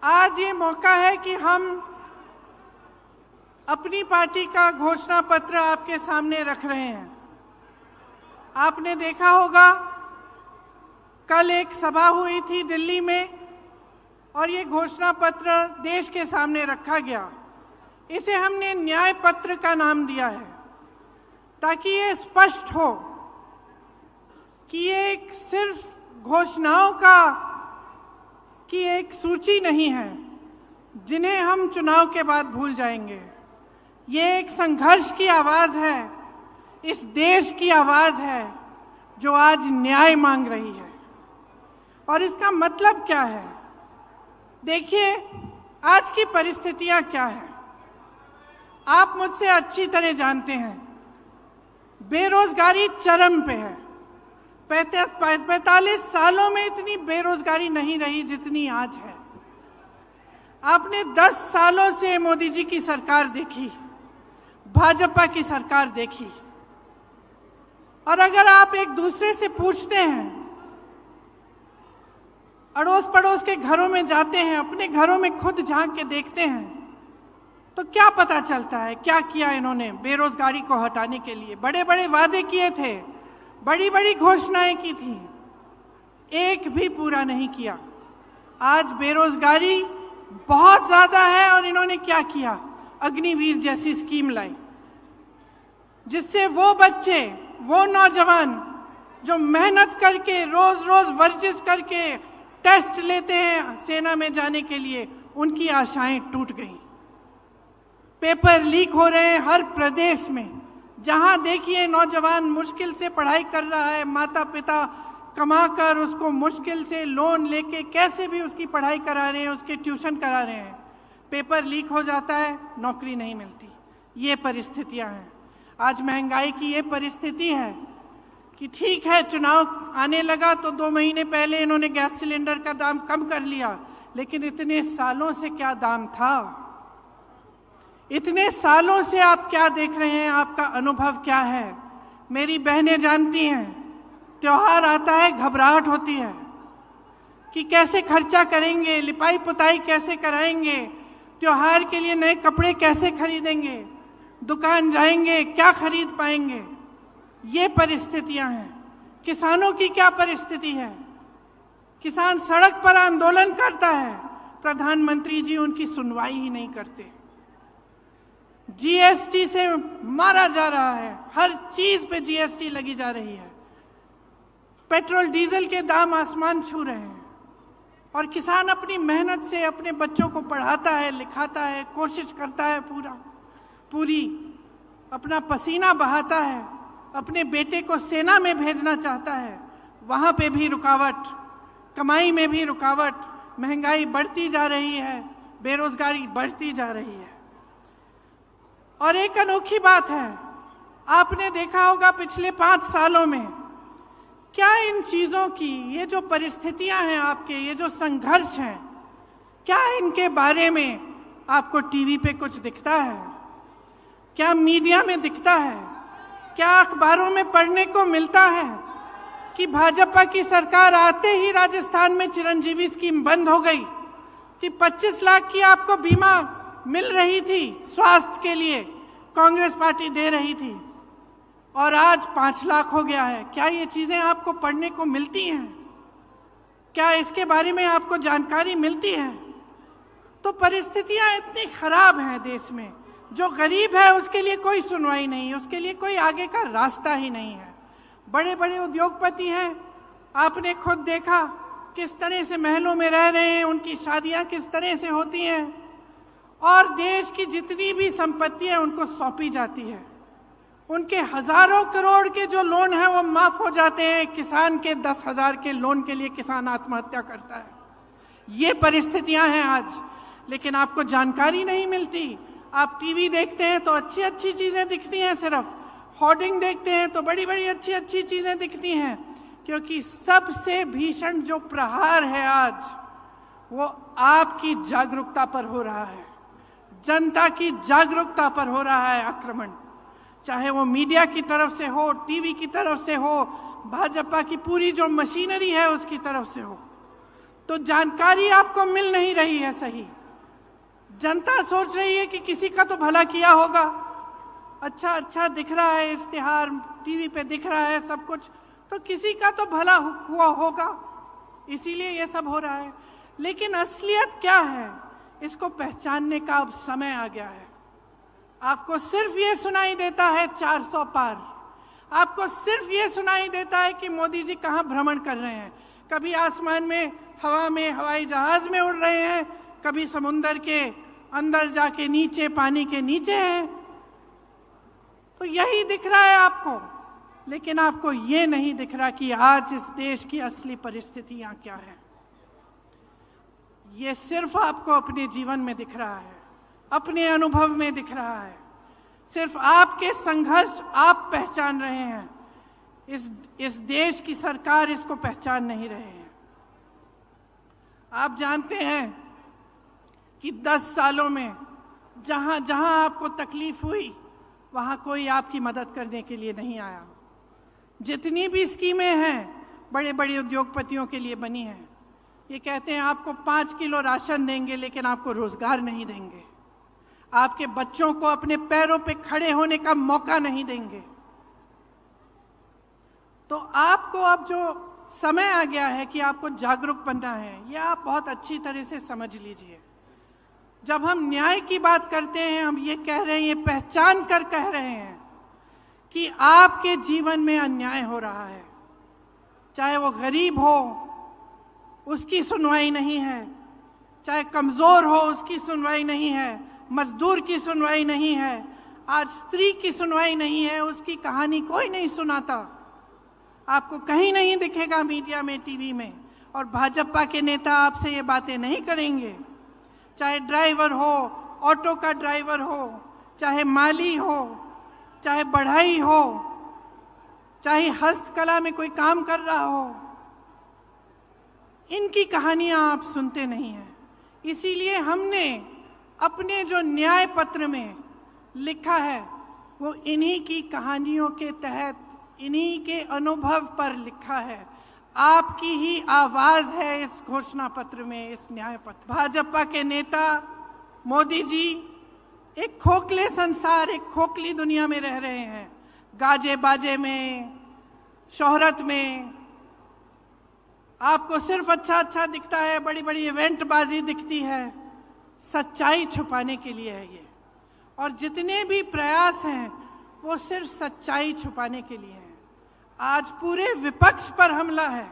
आज ये मौका है कि हम अपनी पार्टी का घोषणा पत्र आपके सामने रख रहे हैं। आपने देखा होगा कल एक सभा हुई थी दिल्ली में और ये घोषणा पत्र देश के सामने रखा गया। इसे हमने न्याय पत्र का नाम दिया है ताकि ये स्पष्ट हो कि ये एक सिर्फ घोषणाओं की एक सूची नहीं है जिन्हें हम चुनाव के बाद भूल जाएंगे। ये एक संघर्ष की आवाज़ है, इस देश की आवाज़ है जो आज न्याय मांग रही है। और इसका मतलब क्या है? देखिए, आज की परिस्थितियां क्या है आप मुझसे अच्छी तरह जानते हैं। बेरोजगारी चरम पे है। 45 सालों में इतनी बेरोजगारी नहीं रही जितनी आज है। आपने 10 सालों से मोदी जी की सरकार देखी, भाजपा की सरकार देखी, और अगर आप एक दूसरे से पूछते हैं, अड़ोस पड़ोस के घरों में जाते हैं, अपने घरों में खुद झांक के देखते हैं, तो क्या पता चलता है क्या किया इन्होंने बेरोजगारी को हटाने के लिए? बड़े बड़े वादे किए थे, बड़ी बड़ी घोषणाएं की थी, एक भी पूरा नहीं किया। आज बेरोजगारी बहुत ज्यादा है और इन्होंने क्या किया? अग्निवीर जैसी स्कीम लाई जिससे वो बच्चे, वो नौजवान जो मेहनत करके रोज रोज वर्जिश करके टेस्ट लेते हैं सेना में जाने के लिए, उनकी आशाएं टूट गई। पेपर लीक हो रहे हैं हर प्रदेश में। जहां देखिए नौजवान मुश्किल से पढ़ाई कर रहा है, माता पिता कमाकर उसको मुश्किल से लोन लेके कैसे भी उसकी पढ़ाई करा रहे हैं, उसके ट्यूशन करा रहे हैं। पेपर लीक हो जाता है, नौकरी नहीं मिलती। ये परिस्थितियां हैं। आज महंगाई की ये परिस्थिति है कि ठीक है, चुनाव आने लगा तो 2 महीने पहले इन्होंने गैस सिलेंडर का दाम कम कर लिया, लेकिन इतने सालों से क्या दाम था? इतने सालों से आप क्या देख रहे हैं? आपका अनुभव क्या है? मेरी बहनें जानती हैं, त्योहार आता है घबराहट होती है कि कैसे खर्चा करेंगे, लिपाई पुताई कैसे कराएंगे, त्योहार के लिए नए कपड़े कैसे खरीदेंगे, दुकान जाएंगे क्या खरीद पाएंगे। ये परिस्थितियां हैं। किसानों की क्या परिस्थिति है? किसान सड़क पर आंदोलन करता है, प्रधानमंत्री जी उनकी सुनवाई ही नहीं करते। जीएसटी से मारा जा रहा है, हर चीज पे जीएसटी लगी जा रही है। पेट्रोल डीजल के दाम आसमान छू रहे हैं और किसान अपनी मेहनत से अपने बच्चों को पढ़ाता है, लिखाता है, कोशिश करता है, पूरी अपना पसीना बहाता है, अपने बेटे को सेना में भेजना चाहता है। वहां पे भी रुकावट, कमाई में भी रुकावट, महंगाई बढ़ती जा रही है, बेरोजगारी बढ़ती जा रही है। और एक अनोखी बात है, आपने देखा होगा पिछले 5 सालों में क्या इन चीजों की, ये जो परिस्थितियां हैं आपके, ये जो संघर्ष हैं, क्या इनके बारे में आपको टीवी पे कुछ दिखता है? क्या मीडिया में दिखता है? क्या अखबारों में पढ़ने को मिलता है कि भाजपा की सरकार आते ही राजस्थान में चिरंजीवी स्कीम बंद हो गई, कि 25 लाख की आपको बीमा मिल रही थी स्वास्थ्य के लिए, कांग्रेस पार्टी दे रही थी, और आज 5 लाख हो गया है? क्या ये चीजें आपको पढ़ने को मिलती हैं? क्या इसके बारे में आपको जानकारी मिलती है? तो परिस्थितियां इतनी खराब हैं देश में, जो गरीब है उसके लिए कोई सुनवाई नहीं है, उसके लिए कोई आगे का रास्ता ही नहीं है। बड़े बड़े उद्योगपति हैं, आपने खुद देखा किस तरह से महलों में रह रहे हैं, उनकी शादियां किस तरह से होती हैं, और देश की जितनी भी संपत्ति है उनको सौंपी जाती है। उनके हजारों करोड़ के जो लोन है वो माफ हो जाते हैं। किसान के 10,000 के लोन के लिए किसान आत्महत्या करता है। ये परिस्थितियां हैं आज, लेकिन आपको जानकारी नहीं मिलती। आप टीवी देखते हैं तो अच्छी अच्छी चीजें दिखती हैं, सिर्फ होर्डिंग देखते हैं तो बड़ी बड़ी अच्छी अच्छी चीजें दिखती हैं, क्योंकि सबसे भीषण जो प्रहार है आज वो आपकी जागरूकता पर हो रहा है, जनता की जागरूकता पर हो रहा है आक्रमण। चाहे वो मीडिया की तरफ से हो, टीवी की तरफ से हो, भाजपा की पूरी जो मशीनरी है उसकी तरफ से हो। तो जानकारी आपको मिल नहीं रही है सही। जनता सोच रही है कि किसी का तो भला किया होगा, अच्छा अच्छा दिख रहा है, इश्तिहार टीवी पे दिख रहा है सब कुछ, तो किसी का तो भला हुआ होगा, इसीलिए ये सब हो रहा है। लेकिन असलियत क्या है, इसको पहचानने का अब समय आ गया है। आपको सिर्फ ये सुनाई देता है 400 पार, आपको सिर्फ ये सुनाई देता है कि मोदी जी कहाँ भ्रमण कर रहे हैं, कभी आसमान में, हवा में, हवाई जहाज में उड़ रहे हैं, कभी समुंदर के अंदर जाके नीचे, पानी के नीचे हैं। तो यही दिख रहा है आपको, लेकिन आपको ये नहीं दिख रहा कि आज इस देश की असली परिस्थितियां क्या है। ये सिर्फ आपको अपने जीवन में दिख रहा है, अपने अनुभव में दिख रहा है, सिर्फ आपके संघर्ष आप पहचान रहे हैं। इस देश की सरकार इसको पहचान नहीं रहे हैं। आप जानते हैं कि 10 सालों में जहां जहां आपको तकलीफ हुई, वहां कोई आपकी मदद करने के लिए नहीं आया। जितनी भी स्कीमें हैं बड़े बड़े उद्योगपतियों के लिए बनी हैं, ये कहते हैं आपको 5 किलो राशन देंगे, लेकिन आपको रोजगार नहीं देंगे, आपके बच्चों को अपने पैरों पे खड़े होने का मौका नहीं देंगे। तो आपको अब जो समय आ गया है कि आपको जागरूक बनना है, ये आप बहुत अच्छी तरह से समझ लीजिए। जब हम न्याय की बात करते हैं, हम ये कह रहे हैं, ये पहचान कर कह रहे हैं कि आपके जीवन में अन्याय हो रहा है, चाहे वो गरीब हो उसकी सुनवाई नहीं है, चाहे कमजोर हो उसकी सुनवाई नहीं है, मजदूर की सुनवाई नहीं है, आज स्त्री की सुनवाई नहीं है, उसकी कहानी कोई नहीं सुनाता, आपको कहीं नहीं दिखेगा मीडिया में, टीवी में। और भाजपा के नेता आपसे ये बातें नहीं करेंगे। चाहे ड्राइवर हो, ऑटो का ड्राइवर हो, चाहे माली हो, चाहे बढ़ई हो, चाहे हस्तकला में कोई काम कर रहा हो, इनकी कहानियां आप सुनते नहीं हैं। इसीलिए हमने अपने जो न्याय पत्र में लिखा है वो इन्हीं की कहानियों के तहत, इन्हीं के अनुभव पर लिखा है। आपकी ही आवाज है इस घोषणा पत्र में, इस न्याय पत्र। भाजपा के नेता मोदी जी एक खोखले संसार, एक खोखली दुनिया में रह रहे हैं, गाजे बाजे में, शोहरत में। आपको सिर्फ अच्छा अच्छा दिखता है, बड़ी बड़ी इवेंट बाजी दिखती है, सच्चाई छुपाने के लिए है ये। और जितने भी प्रयास हैं वो सिर्फ सच्चाई छुपाने के लिए हैं। आज पूरे विपक्ष पर हमला है,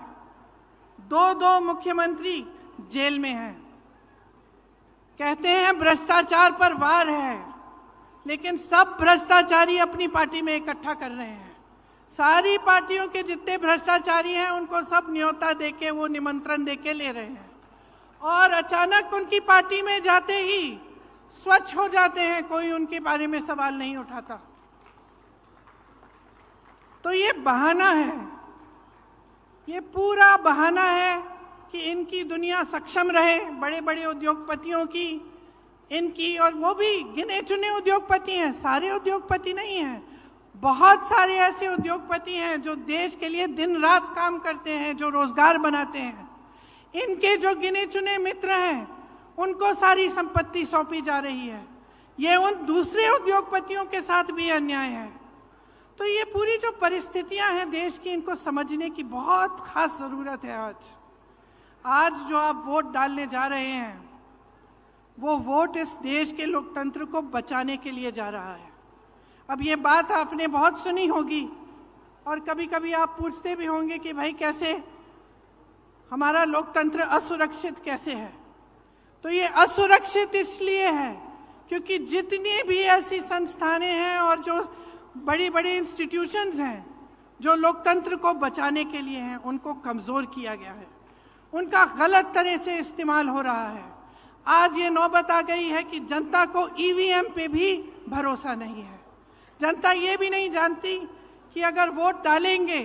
2 मुख्यमंत्री जेल में हैं, कहते हैं भ्रष्टाचार पर वार है, लेकिन सब भ्रष्टाचारी अपनी पार्टी में इकट्ठा कर रहे हैं। सारी पार्टियों के जितने भ्रष्टाचारी हैं उनको सब न्योता देके, वो निमंत्रण देके ले रहे हैं, और अचानक उनकी पार्टी में जाते ही स्वच्छ हो जाते हैं, कोई उनके बारे में सवाल नहीं उठाता। तो ये बहाना है, ये पूरा बहाना है कि इनकी दुनिया सक्षम रहे, बड़े बड़े उद्योगपतियों की, इनकी, और वो भी गिने चुने उद्योगपति हैं, सारे उद्योगपति नहीं हैं। बहुत सारे ऐसे उद्योगपति हैं जो देश के लिए दिन रात काम करते हैं, जो रोजगार बनाते हैं। इनके जो गिने चुने मित्र हैं उनको सारी संपत्ति सौंपी जा रही है। ये उन दूसरे उद्योगपतियों के साथ भी अन्याय है। तो ये पूरी जो परिस्थितियां हैं देश की, इनको समझने की बहुत खास जरूरत है। आज जो आप वोट डालने जा रहे हैं, वो वोट इस देश के लोकतंत्र को बचाने के लिए जा रहा है। अब ये बात आपने बहुत सुनी होगी, और कभी कभी आप पूछते भी होंगे कि भाई कैसे हमारा लोकतंत्र असुरक्षित कैसे है। तो ये असुरक्षित इसलिए है क्योंकि जितनी भी ऐसी संस्थानें हैं और जो बड़ी बड़ी इंस्टीट्यूशंस हैं जो लोकतंत्र को बचाने के लिए हैं, उनको कमज़ोर किया गया है, उनका गलत तरह से इस्तेमाल हो रहा है। आज ये नौबत आ गई है कि जनता को ईवीएम पे भी भरोसा नहीं है। जनता ये भी नहीं जानती कि अगर वोट डालेंगे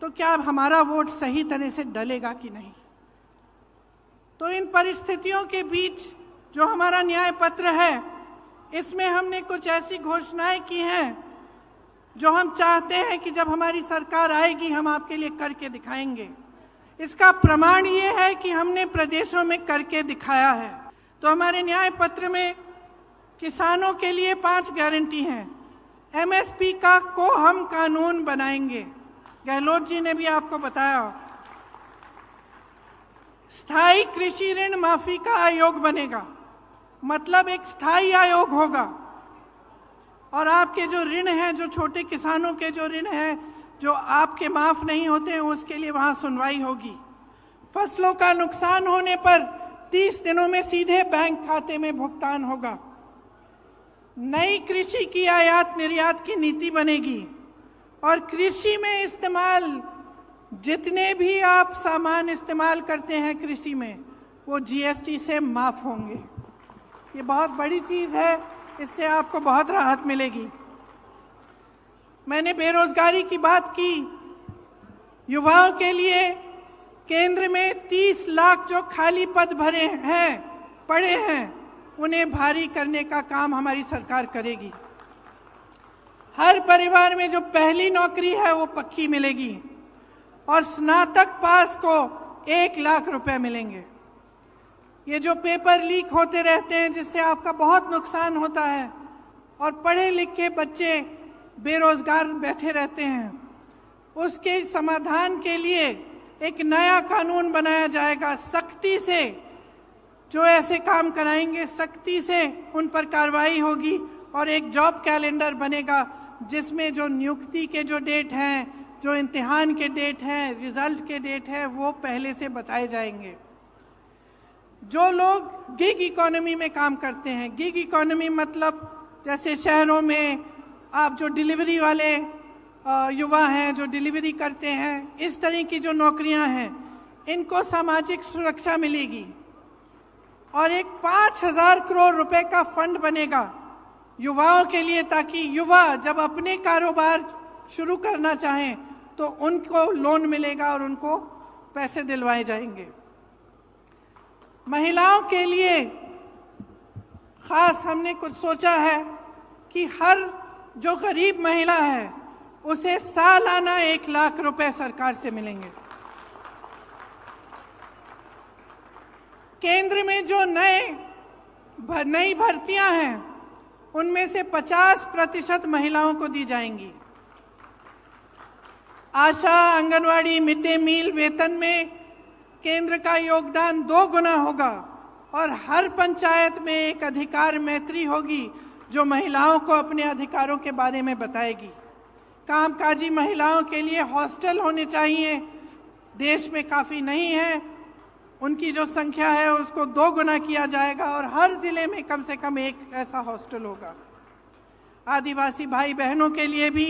तो क्या हमारा वोट सही तरह से डलेगा कि नहीं। तो इन परिस्थितियों के बीच जो हमारा न्याय पत्र है, इसमें हमने कुछ ऐसी घोषणाएं की हैं जो हम चाहते हैं कि जब हमारी सरकार आएगी हम आपके लिए करके दिखाएंगे। इसका प्रमाण ये है कि हमने प्रदेशों में करके दिखाया है। तो हमारे न्याय पत्र में किसानों के लिए 5 गारंटी हैं। एमएसपी को हम कानून बनाएंगे, गहलोत जी ने भी आपको बताया। स्थायी कृषि ऋण माफी का आयोग बनेगा, मतलब एक स्थायी आयोग होगा और आपके जो ऋण हैं, जो छोटे किसानों के जो ऋण हैं जो आपके माफ नहीं होते हैं, उसके लिए वहां सुनवाई होगी। फसलों का नुकसान होने पर 30 दिनों में सीधे बैंक खाते में भुगतान होगा। नई कृषि की आयात निर्यात की नीति बनेगी और कृषि में इस्तेमाल जितने भी आप सामान इस्तेमाल करते हैं कृषि में, वो जीएसटी से माफ होंगे। ये बहुत बड़ी चीज़ है, इससे आपको बहुत राहत मिलेगी। मैंने बेरोजगारी की बात की। युवाओं के लिए केंद्र में 30 लाख जो खाली पद भरे हैं, पड़े हैं, उन्हें भारी करने का काम हमारी सरकार करेगी। हर परिवार में जो पहली नौकरी है वो पक्की मिलेगी और स्नातक पास को 1 लाख रुपए मिलेंगे। ये जो पेपर लीक होते रहते हैं जिससे आपका बहुत नुकसान होता है और पढ़े लिखे बच्चे बेरोजगार बैठे रहते हैं, उसके समाधान के लिए एक नया कानून बनाया जाएगा। सख्ती से जो ऐसे काम कराएंगे, सख्ती से उन पर कार्रवाई होगी और एक जॉब कैलेंडर बनेगा जिसमें जो नियुक्ति के जो डेट हैं, जो इम्तिहान के डेट हैं, रिजल्ट के डेट हैं, वो पहले से बताए जाएंगे। जो लोग गिग इकोनॉमी में काम करते हैं, गिग इकोनॉमी मतलब जैसे शहरों में आप जो डिलीवरी वाले युवा हैं जो डिलीवरी करते हैं, इस तरह की जो नौकरियां हैं, इनको सामाजिक सुरक्षा मिलेगी और एक 5,000 करोड़ रुपए का फंड बनेगा युवाओं के लिए, ताकि युवा जब अपने कारोबार शुरू करना चाहें तो उनको लोन मिलेगा और उनको पैसे दिलवाए जाएंगे। महिलाओं के लिए खास हमने कुछ सोचा है कि हर जो गरीब महिला है उसे सालाना 1 लाख रुपए सरकार से मिलेंगे। केंद्र में जो नई भर्तियां हैं उनमें से 50% महिलाओं को दी जाएंगी। आशा, आंगनवाड़ी, मिड डे मील वेतन में केंद्र का योगदान 2 गुना होगा और हर पंचायत में एक अधिकार मैत्री होगी जो महिलाओं को अपने अधिकारों के बारे में बताएगी। कामकाजी महिलाओं के लिए हॉस्टल होने चाहिए, देश में काफ़ी नहीं है, उनकी जो संख्या है उसको 2 गुना किया जाएगा और हर जिले में कम से कम एक ऐसा हॉस्टल होगा। आदिवासी भाई बहनों के लिए भी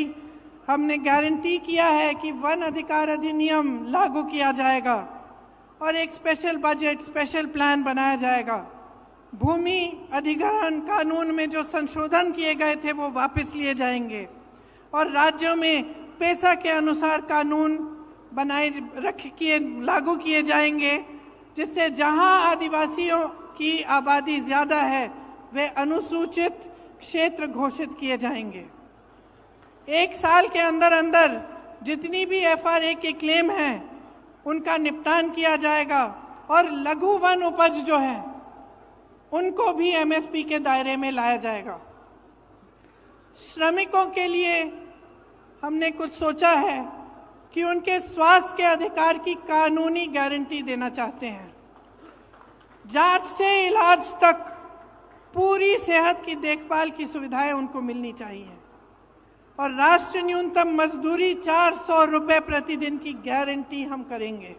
हमने गारंटी किया है कि वन अधिकार अधिनियम लागू किया जाएगा और एक स्पेशल बजट, स्पेशल प्लान बनाया जाएगा। भूमि अधिग्रहण कानून में जो संशोधन किए गए थे वो वापस लिए जाएंगे और राज्यों में पैसा के अनुसार कानून लागू किए जाएंगे, जिससे जहां आदिवासियों की आबादी ज़्यादा है वे अनुसूचित क्षेत्र घोषित किए जाएंगे। 1 साल के अंदर अंदर जितनी भी FRA के क्लेम हैं उनका निपटान किया जाएगा और लघु वन उपज जो है उनको भी MSP के दायरे में लाया जाएगा। श्रमिकों के लिए हमने कुछ सोचा है कि उनके स्वास्थ्य के अधिकार की कानूनी गारंटी देना चाहते हैं। जांच से इलाज तक पूरी सेहत की देखभाल की सुविधाएं उनको मिलनी चाहिए और राष्ट्रीय न्यूनतम मजदूरी 400 रुपये प्रतिदिन की गारंटी हम करेंगे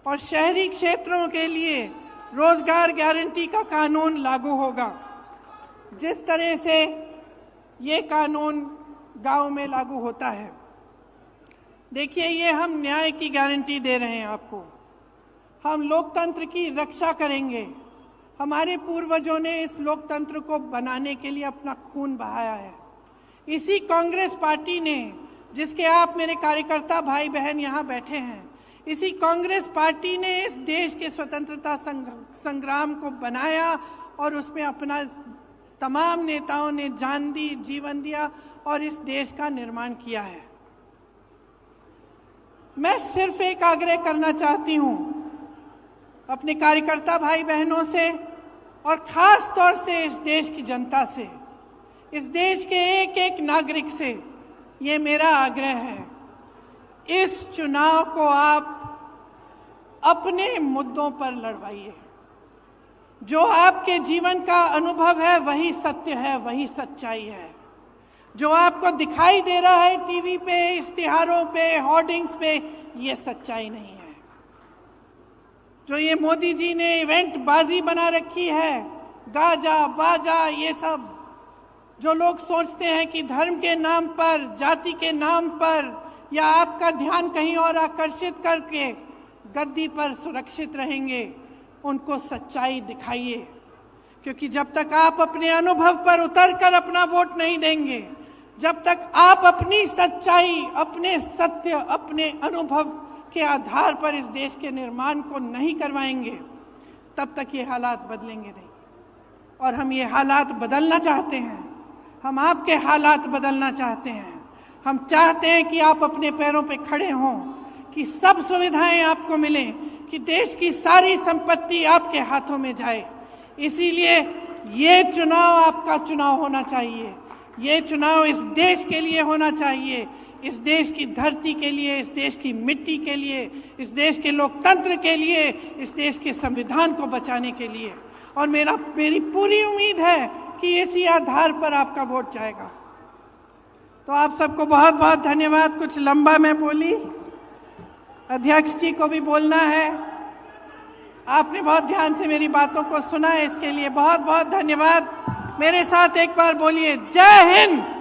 और शहरी क्षेत्रों के लिए रोजगार गारंटी का कानून लागू होगा, जिस तरह से ये कानून गांव में लागू होता है। देखिए, ये हम न्याय की गारंटी दे रहे हैं आपको। हम लोकतंत्र की रक्षा करेंगे। हमारे पूर्वजों ने इस लोकतंत्र को बनाने के लिए अपना खून बहाया है। इसी कांग्रेस पार्टी ने, जिसके आप मेरे कार्यकर्ता भाई बहन यहाँ बैठे हैं, इसी कांग्रेस पार्टी ने इस देश के स्वतंत्रता संग्राम को बनाया और उसमें अपना तमाम नेताओं ने जान दी, जीवन दिया और इस देश का निर्माण किया है। मैं सिर्फ एक आग्रह करना चाहती हूं अपने कार्यकर्ता भाई बहनों से और खास तौर से इस देश की जनता से, इस देश के एक एक नागरिक से ये मेरा आग्रह है, इस चुनाव को आप अपने मुद्दों पर लड़वाइए। जो आपके जीवन का अनुभव है वही सत्य है, वही सच्चाई है। जो आपको दिखाई दे रहा है टीवी पे, इश्तिहारों पे, होर्डिंग्स पे, ये सच्चाई नहीं है। जो ये मोदी जी ने इवेंट बाजी बना रखी है, गाजा बाजा, ये सब जो लोग सोचते हैं कि धर्म के नाम पर, जाति के नाम पर, या आपका ध्यान कहीं और आकर्षित करके गद्दी पर सुरक्षित रहेंगे, उनको सच्चाई दिखाइए। क्योंकि जब तक आप अपने अनुभव पर उतरकर अपना वोट नहीं देंगे, जब तक आप अपनी सच्चाई, अपने सत्य, अपने अनुभव के आधार पर इस देश के निर्माण को नहीं करवाएंगे, तब तक ये हालात बदलेंगे नहीं। और हम ये हालात बदलना चाहते हैं, हम आपके हालात बदलना चाहते हैं। हम चाहते हैं कि आप अपने पैरों पे खड़े हों, कि सब सुविधाएं आपको मिलें, कि देश की सारी संपत्ति आपके हाथों में जाए। इसीलिए ये चुनाव आपका चुनाव होना चाहिए। ये चुनाव इस देश के लिए होना चाहिए, इस देश की धरती के लिए, इस देश की मिट्टी के लिए, इस देश के लोकतंत्र के लिए, इस देश के संविधान को बचाने के लिए। और मेरी पूरी उम्मीद है कि इसी आधार पर आपका वोट जाएगा। तो आप सबको बहुत बहुत धन्यवाद। कुछ लंबा मैं बोली, अध्यक्ष जी को भी बोलना है। आपने बहुत ध्यान से मेरी बातों को सुना है, इसके लिए बहुत बहुत धन्यवाद। मेरे साथ एक बार बोलिए, जय हिंद।